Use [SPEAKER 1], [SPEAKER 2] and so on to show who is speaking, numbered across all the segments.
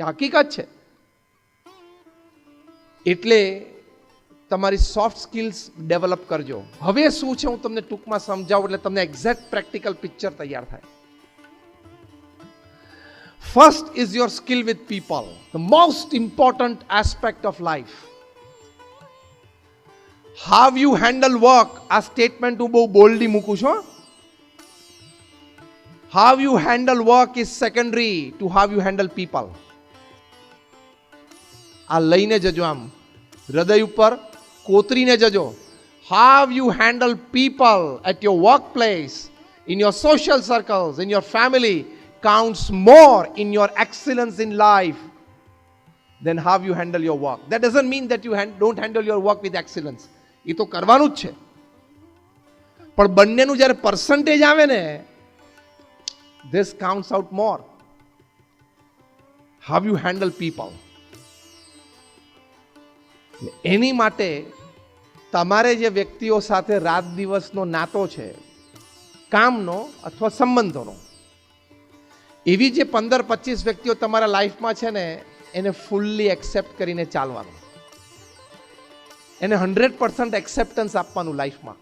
[SPEAKER 1] કે હકીકત છે. એટલે તમારી સોફ્ટ સ્કિલ્સ ડેવલપ કરજો. હવે શું છે હું તમને ટૂંકમાં સમજાવું એટલે તમને એક્ઝેક્ટ પ્રેક્ટિકલ પિક્ચર તૈયાર થાય. First is your skill with people, the most important aspect of life. How you handle work, આ સ્ટેટમેન્ટ હું બહુ બોલ્ડલી મૂકું છું. How you handle work is secondary to how you handle people. આ લઈને જજો, આમ હૃદય ઉપર કોતરીને જજો. How you handle people at your workplace, in your social circles, in your family counts more in your excellence in life than how you handle your work. That doesn't mean that you don't handle your work with excellence. એ તો કરવાનું જ છે, પણ બંનેનું જ્યારે percentage આવે ને, this counts out more. How you handle people. એની માટે તમારે જે વ્યક્તિઓ સાથે રાત દિવસનો નાતો છે, કામનો અથવા સંબંધોનો, એવી જે 15-25 વ્યક્તિઓ તમારા લાઈફમાં છે ને, એને ફૂલ્લી એક્સેપ્ટ કરીને ચાલવાનું, એને 100% એક્સેપ્ટન્સ આપવાનું લાઈફમાં.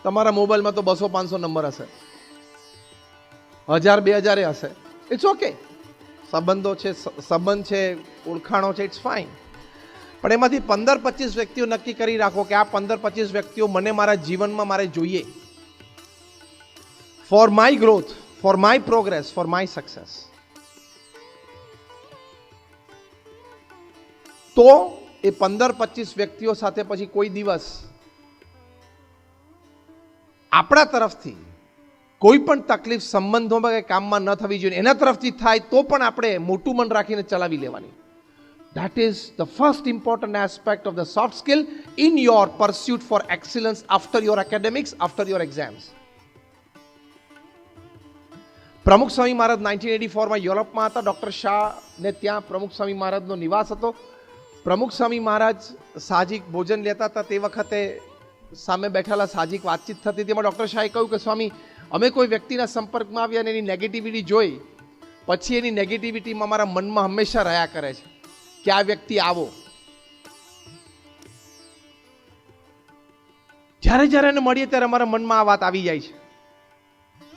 [SPEAKER 1] તમારા મોબાઈલમાં તો 200-500 નંબર હશે, 1000-2000 હશે, ઇટ્સ ઓકે. સંબંધો છે, સંબંધ છે, ઓળખાણો છે, ઇટ્સ ફાઇન. પણ એમાંથી 15-25 વ્યક્તિઓ નક્કી કરી રાખો કે આ 15-25 વ્યક્તિઓ મને મારા જીવનમાં મારે જોઈએ, for my growth, for my progress, for my success. તો એ 15-25 વ્યક્તિઓ સાથે પછી કોઈ દિવસ આપણા તરફથી કોઈ પણ તકલીફ સંબંધોમાં કે કામમાં ન થવી જોઈએ. એના તરફથી થાય તો પણ આપણે મોટું મન રાખીને ચલાવી લેવાની. That is the first important aspect of the soft skill in your pursuit for excellence after your academics, after your exams. પ્રમુખ સ્વામી મહારાજ 1984માં યુરોપમાં હતા. ડૉક્ટર શાહને ત્યાં પ્રમુખ સ્વામી મહારાજનો નિવાસ હતો. પ્રમુખ સ્વામી મહારાજ સાહજિક ભોજન લેતા હતા. તે વખતે સામે બેઠેલા સાહજિક વાતચીત થતી હતી. એમાં ડૉક્ટર શાહે કહ્યું કે સ્વામી, અમે કોઈ વ્યક્તિના સંપર્કમાં આવ્યા અને એની નેગેટિવિટી જોઈ, પછી એની નેગેટિવિટીમાં મારા મનમાં હંમેશા રહ્યા કરે છે કે આ વ્યક્તિ આવો. જ્યારે જ્યારે એને મળીએ ત્યારે અમારા મનમાં આ વાત આવી જાય છે.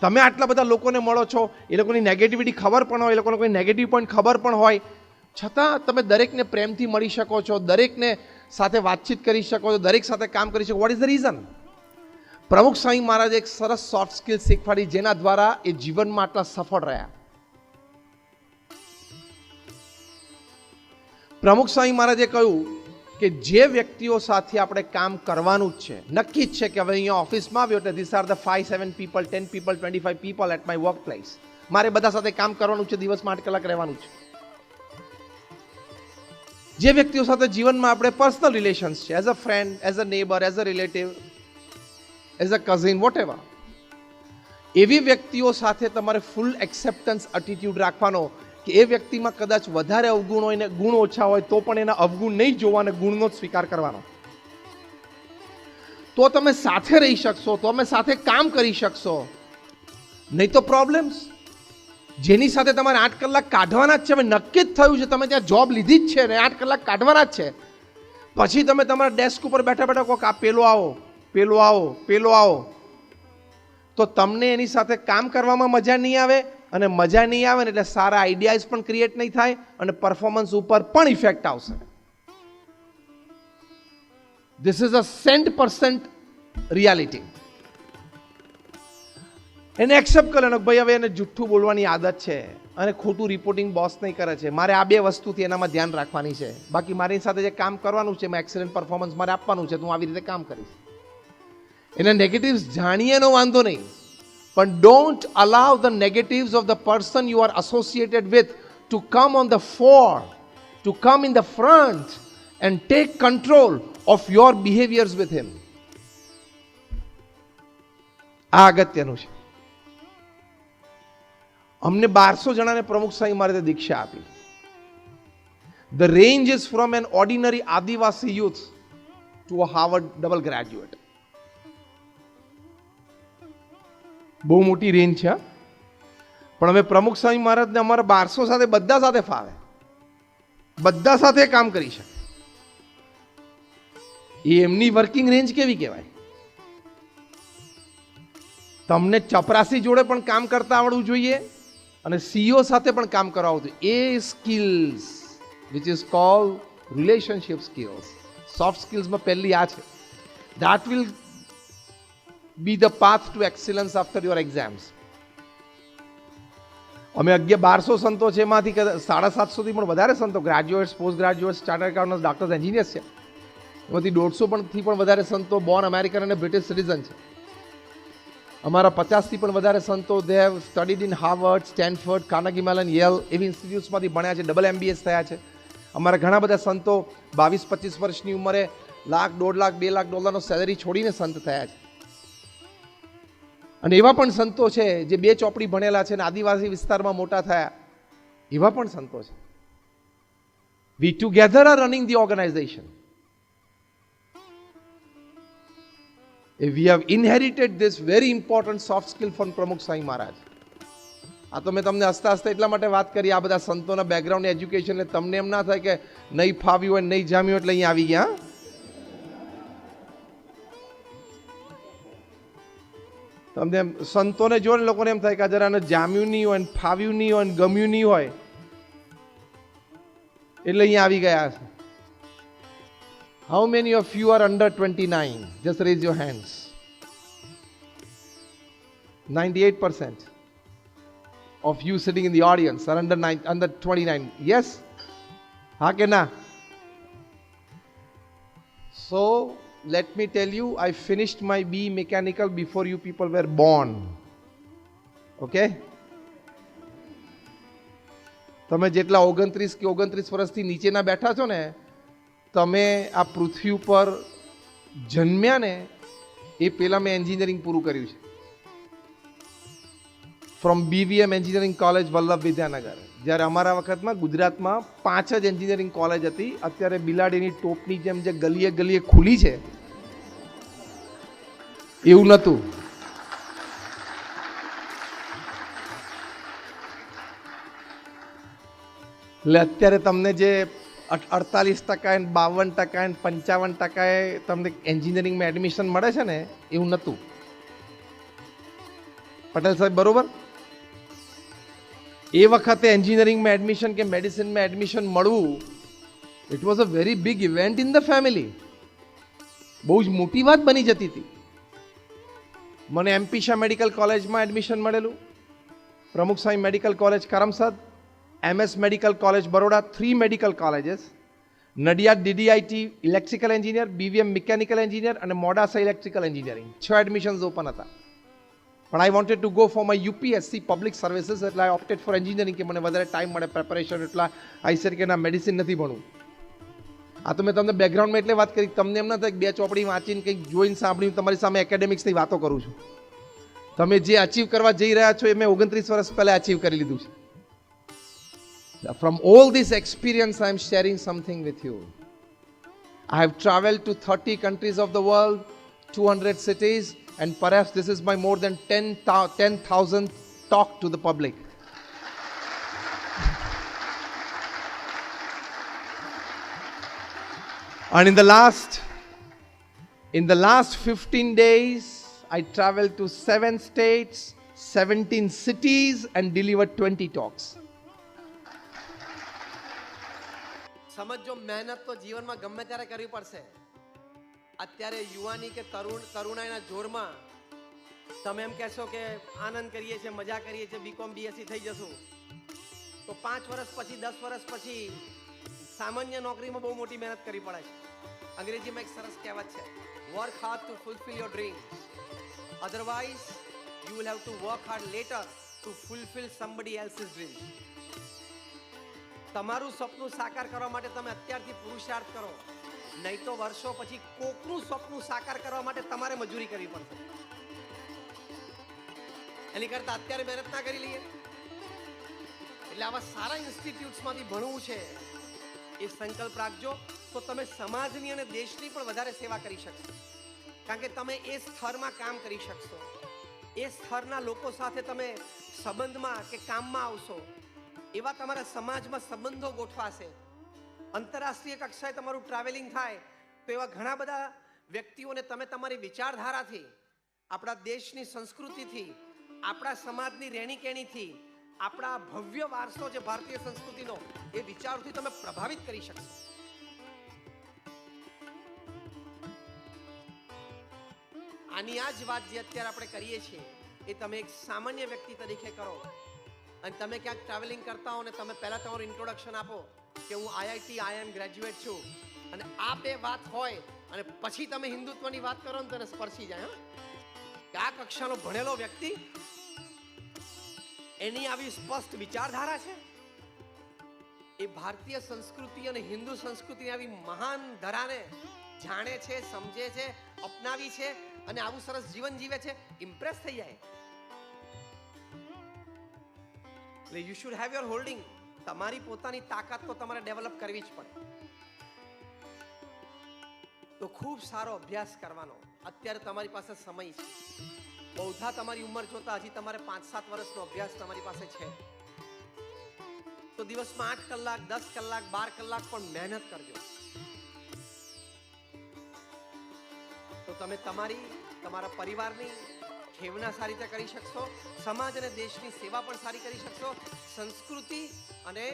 [SPEAKER 1] તમે આટલા બધા લોકોને મળો છો, એ લોકોની નેગેટિવિટી ખબર પણ હોય, એ લોકોને કોઈ નેગેટિવ પોઈન્ટ ખબર પણ હોય, છતાં તમે દરેકને પ્રેમથી મળી શકો છો, દરેકને સાથે વાતચીત કરી શકો છો, દરેક સાથે કામ કરી શકો. What is the reason? પ્રમુખ સ્વામી મહારાજે એક સરસ સોફ્ટ સ્કિલ શીખવાડી, જેના દ્વારા એ જીવનમાં આટલા સફળ રહ્યા. પ્રમુખ સ્વામી મહારાજે કહ્યું કે જે વ્યક્તિઓ સાથે આપણે કામ કરવાનું જ છે, નક્કી જ છે કે હવે અહીંયા ઓફિસમાં આવ્યો એટલે this are the 5-7 people, 10 people, 25 people at my workplace. મારે બધા સાથે કામ કરવાનું છે, દિવસમાં 8 કલાક રહેવાનું છે. જે વ્યક્તિઓ સાથે જીવનમાં આપણે પર્સનલ રિલેશન્સ છે, as a friend, as a neighbour, as a relative, as a cousin, whatever, એવી વ્યક્તિઓ સાથે તમારે ફૂલ એક્સેપ્ટન્સ એટીટ્યુડ રાખવાનો કે એ વ્યક્તિમાં કદાચ વધારે અવગુણ હોય ને ગુણ ઓછા હોય તો પણ એના અવગુણ નહીં જોવા અને ગુણનો જ સ્વીકાર કરવાનો. તો તમે સાથે રહી શકશો, તો તમે સાથે કામ કરી શકશો. નહીં તો પ્રોબ્લેમ્સ. જેની સાથે તમારે 8 કલાક કાઢવાના જ છે, હવે નક્કી જ થયું છે, તમે ત્યાં જોબ લીધી જ છે ને 8 કલાક કાઢવાના જ છે, પછી તમે તમારા ડેસ્ક ઉપર બેઠા બેઠા કહો કે આ પેલો આવો, પેલો આવો, પેલો આવો, તો તમને એની સાથે કામ કરવામાં મજા નહીં આવે. અને મજા નહીં આવે ને એટલે સારા આઈડિયાઝ પણ ક્રિએટ નહીં થાય અને પરફોર્મન્સ ઉપર પણ ઇફેક્ટ આવશે. This is a 100% reality. એને એક્સેપ્ટ કરે ને ભાઈ હવે એને જુઠ્ઠું બોલવાની આદત છે અને ખોટું રિપોર્ટિંગ બોસ નહીં કરે છે, મારે આ 2 વસ્તુથી એનામાં ધ્યાન રાખવાની છે, બાકી મારી સાથે જે કામ કરવાનું છે એમાં એક્સેલન્ટ પરફોર્મન્સ મારે આપવાનું છે, તો હું આવી રીતે કામ કરીશ. એના નેગેટિવ્સ જાણીએ એનો વાંધો નહીં, પણ don't allow the negatives of the person you are associated with to come on the fore, to come in the front and take control of your behaviours with him. આ અગત્યનું છે. અમને 1200 જણાને પ્રમુખ સ્વામી મહારાજે દીક્ષા આપી. The range is from an ordinary adivasi youth to a Harvard double graduate. બહુ મોટી રેન્જ છે. પણ હવે પ્રમુખ સ્વામી મહારાજને અમારા 1200 સાથે બધા સાથે ફાવે, બધા સાથે કામ કરી શકે. એ એમની વર્કિંગ રેન્જ કેવી કહેવાય? તમને ચપરાસી જોડે પણ કામ કરતા આવડવું જોઈએ અને સીઈઓ સાથે પણ કામ કરાવવું જોઈએ. એ skills which is called relationship skills, soft સ્કિલ્સમાં પહેલી આ છે. That will be the path to excellence after your exams. અમે 1200 સંતો છે, એમાંથી 750 થી પણ વધારે સંતો graduates, post graduates, chartered accountants, doctors, engineers છે. એમાંથી 150 થી પણ વધારે સંતો બોર્ન અમેરિકન અને બ્રિટિશ સિટીઝન છે. અમારા 50 થી પણ વધારે સંતો they have studied in Harvard, Stanford, Carnegie melon, Yale એવી ઇન્સ્ટિટ્યૂટ્સમાંથી ભણ્યા છે, ડબલ MBS થયા છે. અમારા ઘણા બધા સંતો 22-25 વર્ષની ઉંમરે લાખ, $1.5 લાખ, $2 લાખ સેલેરી છોડીને સંત થયા છે. અને એવા પણ સંતો છે જે 2 ચોપડી ભણેલા છે અને આદિવાસી વિસ્તારમાં મોટા થયા, એવા પણ સંતો છે. We together are running the organisation. We have inherited this very important soft skill from પ્રમુખ સ્વામી મહારાજ. આ તો મેં તમને હસતા હસતા એટલા માટે વાત કરી, આ બધા સંતોના બેકગ્રાઉન્ડ એજ્યુકેશન, એટલે તમને એમ ના થાય કે નહીં ફાવ્યું હોય, નહીં જામ્યું એટલે અહીંયા આવી ગયા. તમને સંતોને જો ને લોકોને એમ થાય કે જરા જામ્યું નહીં હોય, ફાવ્યું નહીં હોય, ગમ્યું નહીં હોય એટલે અહીંયા આવી ગયા છે. How many of you are under 29? Just raise your hands. 98% of you sitting in the audience are under 29. Yes? Ha ke na? So, let me tell you, I finished my BE Mechanical before you people were born. Okay? તમે જેટલા 29 કે 29 વર્ષથી નીચેના બેઠા છો ને, તમે આ પૃથ્વી ઉપર જન્મ્યા ને એ પહેલાં મેં એન્જિનિયરિંગ પૂરું કર્યું છે. From BVM engineering college Vallabh Vidyanagar. જ્યારે અમારા વખતમાં ગુજરાતમાં 5 જ એન્જિનિયરિંગ કોલેજ હતી. અત્યારે બિલાડીની ટોપની જેમ જે ગલીએ ગલીએ ખુલી છે એવું નહોતું. એટલે અત્યારે તમને જે 48% 52% 55% તમને એન્જિનિયરિંગમાં એડમિશન મળે છે ને એવું નહોતું. પટેલ સાહેબ બરોબર? એ વખતે એન્જિનિયરિંગમાં એડમિશન કે મેડિસિનમાં એડમિશન મળવું, it was a very big event in the family. બહુ જ મોટી વાત બની જતી હતી. મને MP શાહ મેડિકલ કોલેજમાં એડમિશન મળેલું, Pramukh Swami medical college Karamsad, MS medical college Baroda, 3 medical colleges, Nadiad DDIT electrical engineer, BVM mechanical engineer અને Modasa electrical engineering. 6 admissions open હતા. પણ I wanted to go for my UPSC public services, એટલે આઈ ઓપ્ટેડ ફોર એન્જિનિયરિંગ કે મને વધારે time મળે preparation. એટલા I said કે ના, મેડિસિન નથી ભણવું. આ તો મેં તમને બેકગ્રાઉન્ડમાં એટલે વાત કરી, તમને એમ ના થાય કે 2 ચોપડી વાંચીને કંઈક જોઈને સાંભળીને તમારી સામે એકેડેમિક્સની વાતો કરું છું. તમે જે અચીવ કરવા જઈ રહ્યા છો એ મેં 29 વર્ષ પહેલાં અચીવ કરી લીધું છે. From all this experience, I am sharing something with you. I have traveled to 30 countries of the world, 200 cities, and perhaps this is my more than 10,000 talk to the public. And in the last 15 days, I traveled to 7 states, 17 cities, and delivered 20 talks.
[SPEAKER 2] સમજો, મહેનત તો જીવનમાં ગમે ત્યારે કરવી પડશે. અત્યારે યુવાની કે તરુણાઈના જોરમાં તમે એમ કહેશો કે આનંદ કરીએ છીએ, મજા કરીએ છીએ, BCom BSc થઈ જશું, તો 5 વર્ષ પછી 10 વર્ષ પછી સામાન્ય નોકરીમાં બહુ મોટી મહેનત કરવી પડે છે. અંગ્રેજીમાં એક સરસ કહેવત છે, work hard to fulfil your dream, otherwise you will have to work hard later to fulfil somebody else's dream. તમારું સપનું સાકાર કરવા માટે તમે અત્યારથી પુરુષાર્થ કરો, નહીં તો વર્ષો પછી કોકનું સપનું સાકાર કરવા માટે તમારે મજૂરી કરવી પડશે. એની કરતા અત્યારે મહેનત ના કરી લઈએ. એટલે આવા સારા ઇન્સ્ટિટ્યૂટ્સમાંથી ભણવું છે એ સંકલ્પ રાખજો, તો તમે સમાજની અને દેશની પણ વધારે સેવા કરી શકશો. કારણ કે તમે એ સ્તરમાં કામ કરી શકશો, એ સ્તરના લોકો સાથે તમે સંબંધમાં કે કામમાં આવશો, એવા તમારા સમાજમાં સંબંધો ગોઠવાશે. આંતરરાષ્ટ્રીય કક્ષાએ તમારું ટ્રાવેલિંગ થાય તો એવા ઘણા બધા વ્યક્તિઓને તમે તમારી વિચારધારાથી, આપણા દેશની સંસ્કૃતિથી, આપણા સમાજની રહેણીકેણીથી, આપણા ભવ્ય વારસો જે ભારતીય સંસ્કૃતિનો, એ વિચારોથી તમે પ્રભાવિત કરી શકશો. આની આ જ વાત જે અત્યારે આપણે કરીએ છીએ એ તમે એક સામાન્ય વ્યક્તિ તરીકે કરો. અને તમે ક્યાંક ટ્રાવેલિંગ કરતા હો ને તમે પહેલા તમારું ઇન્ટ્રોડક્શન આપો કે હું IIM ગ્રેજ્યુએટ છું, અને આ બે વાત હોય અને પછી તમે હિન્દુત્વની વાત કરો ને તેને સ્પર્શી જાય. કે આ કક્ષાનો ભણેલો વ્યક્તિ, એની આવી સ્પષ્ટ વિચારધારા છે, એ ભારતીય સંસ્કૃતિ અને હિન્દુ સંસ્કૃતિની આવી મહાન ધરાને જાણે છે, સમજે છે, અપનાવી છે અને આવું સરસ જીવન જીવે છે, ઇમ્પ્રેસ થઈ જાય. એટલે you should have your holding. તમારી પોતાની તાકાત તો તમારે ડેવલપ કરવી જ પડે. તો ખૂબ સારો અભ્યાસ કરવાનો અત્યારે તમારી પાસે સમય છે. બૌદ્ધા તમારી ઉંમર જોતા હજી તમારે 5-7 વર્ષનો અભ્યાસ તમારી પાસે છે. તો દિવસમાં 8 કલાક, 10 કલાક, 12 કલાક પણ મહેનત કરજો. તો તમે તમારા પરિવારની ખેવના સારી રીતે કરી શકશો, સમાજ અને દેશની સેવા પણ સારી કરી શકશો, સંસ્કૃતિ અને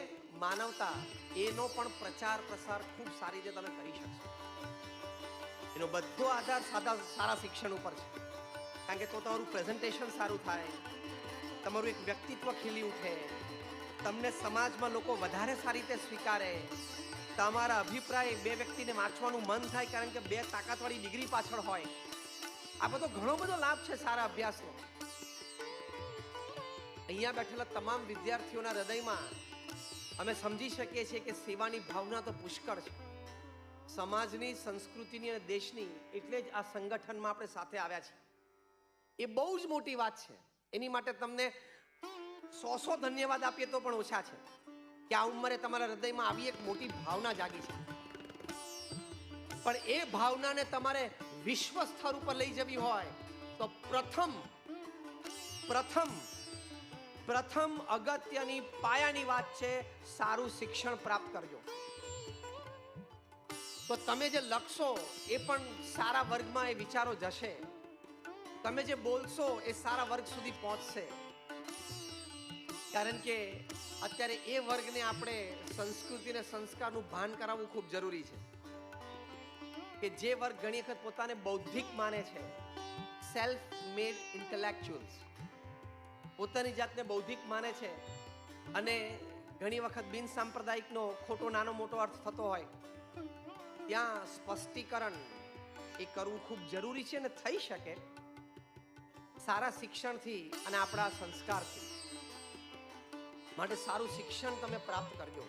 [SPEAKER 2] માનવતા એનો પણ પ્રચાર પ્રસાર ખૂબ સારી રીતે તમે કરી શકશો. એનો બધો આધાર સારા શિક્ષણ ઉપર છે. કારણ કે તો તમારું પ્રેઝન્ટેશન સારું થાય, તમારું એક વ્યક્તિત્વ ખીલી ઉઠે, તમને સમાજમાં લોકો વધારે સારી રીતે સ્વીકારે, તમારા અભિપ્રાય બે વ્યક્તિને વાંચવાનું મન થાય કારણ કે બે તાકાતવાળી ડિગ્રી પાછળ હોય. આ બધો ઘણો બધો લાભ છે સારા અભ્યાસનો. અહીંયા બેઠેલા તમામ વિદ્યાર્થીઓના હૃદયમાં અમે સમજી શકીએ છીએ કે સેવાની ભાવના તો પુષ્કળ છે. સમાજની, સંસ્કૃતિની અને દેશની, એટલે જ આ સંગઠનમાં આપણે સાથે આવ્યા છીએ. એ બહુ જ મોટી વાત છે. એની માટે તમને 100 ધન્યવાદ આપીએ તો પણ ઓછા છે કે આ ઉંમરે તમારા હૃદયમાં આવી એક મોટી ભાવના જાગી છે. પણ એ ભાવનાને તમારે વિશ્વ સ્તર ઉપર લઈ જવી હોય તો પ્રથમ અગત્યની પાયાની વાત છે સારું શિક્ષણ પ્રાપ્ત કરજો. તો તમે જે લખશો એ પણ સારા વર્ગમાં એ વિચારો જશે. તમે જે બોલશો એ સારા વર્ગ સુધી પહોંચશે. કારણ કે અત્યારે એ વર્ગને આપણે સંસ્કૃતિ અને સંસ્કારનું ભાન કરાવવું ખૂબ જરૂરી છે. કે જે વર્ગ ઘણી વખત પોતાને બૌદ્ધિક માને છે, સેલ્ફ મેડ ઇન્ટેલેક્ચ્યુઅલ્સ, પોતાની જાતને બૌદ્ધિક માને છે, અને ઘણી વખત બિન સાંપ્રદાયિકનો ખોટો નાનો મોટો અર્થ થતો હોય, ત્યાં સ્પષ્ટીકરણ એ કરવું ખૂબ જરૂરી છે. અને થઈ શકે સારા શિક્ષણથી અને આપણા સંસ્કારથી. માટે સારું શિક્ષણ તમે પ્રાપ્ત કરજો.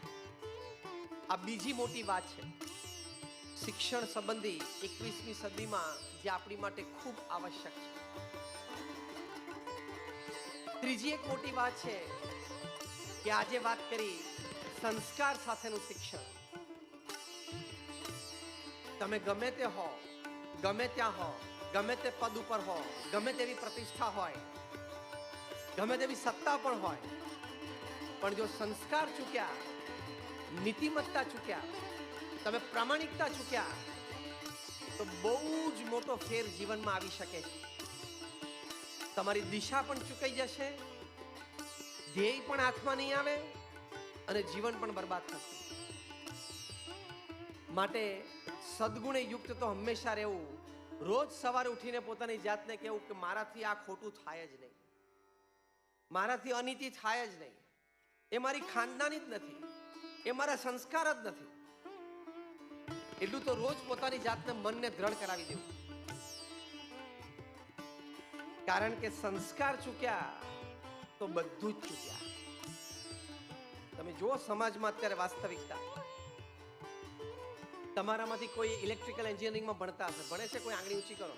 [SPEAKER 2] આ બીજી મોટી વાત છે શિક્ષણ સંબંધી 21મી સદીમાં જે આપણી માટે ખૂબ આવશ્યક છે. ત્રીજી એક મોટી વાત છે કે આજે વાત કરી સંસ્કાર સાથેનું શિક્ષણ. તમે ગમે તે હો, ગમે ત્યાં હો, ગમે તે પદ ઉપર હો, ગમે તેવી પ્રતિષ્ઠા હોય, ગમે તેવી સત્તા પણ હોય, પણ જો સંસ્કાર ચૂક્યા, નીતિમત્તા ચૂક્યા, તમે પ્રામાણિકતા ચૂક્યા, તો બહુ જ મોટો ફેર જીવનમાં આવી શકે છે. તમારી દિશા પણ ચૂકાઈ જશે, ધ્યેય પણ હાથમાં નહીં આવે અને જીવન પણ બરબાદ થશે. માટે સદગુણે યુક્ત તો હંમેશા રહેવું. રોજ સવારે ઉઠીને પોતાની જાતને કહેવું કે મારાથી આ ખોટું થાય જ નહીં, મારાથી અનીતિ થાય જ નહીં, એ મારી ખાનદાની જ નથી, એ મારા સંસ્કાર જ નથી. એટલું તો રોજ પોતાની જાતને મનને દ્રઢ કરાવી દેવું. કારણ કે સંસ્કાર ચૂક્યા તો બધું જ ચૂક્યા. તમે જુઓ સમાજમાં અત્યારે વાસ્તવિકતા. તમારામાંથી કોઈ ઇલેક્ટ્રિકલ એન્જિનિયરિંગમાં ભણતા હશે, ભણે છે કોઈ? આંગળી ઊંચી કરો.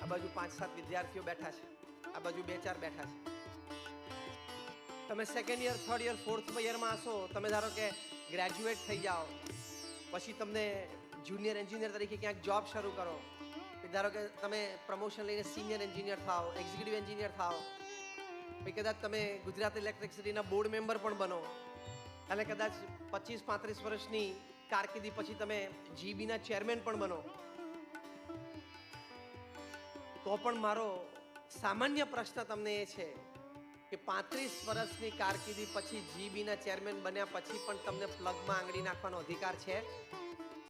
[SPEAKER 2] આ બાજુ 5-7 વિદ્યાર્થીઓ બેઠા છે, આ બાજુ 2-4 બેઠા છે. તમે second year, third year, fourth યરમાં હશો. તમે ધારો કે ગ્રેજ્યુએટ થઈ જાઓ, પછી તમને જુનિયર એન્જિનિયર તરીકે ક્યાંક જોબ શરૂ કરો. ધારો કે તમે પ્રમોશન લઈને સિનિયર એન્જિનિયર થાઓ, એક્ઝિક્યુટિવ એન્જિનિયર થાઓ, ભાઈ કદાચ તમે ગુજરાત ઇલેક્ટ્રિસિટીના બોર્ડ મેમ્બર પણ બનો અને કદાચ 25-35 વર્ષની કારકિર્દી પછી તમે જીબીના ચેરમેન પણ બનો, તો પણ મારો સામાન્ય પ્રશ્ન તમને એ છે કે 35 વર્ષની કારકિર્દી પછી જીબીના ચેરમેન બન્યા પછી પણ તમને પ્લગમાં આંગળી નાખવાનો અધિકાર છે?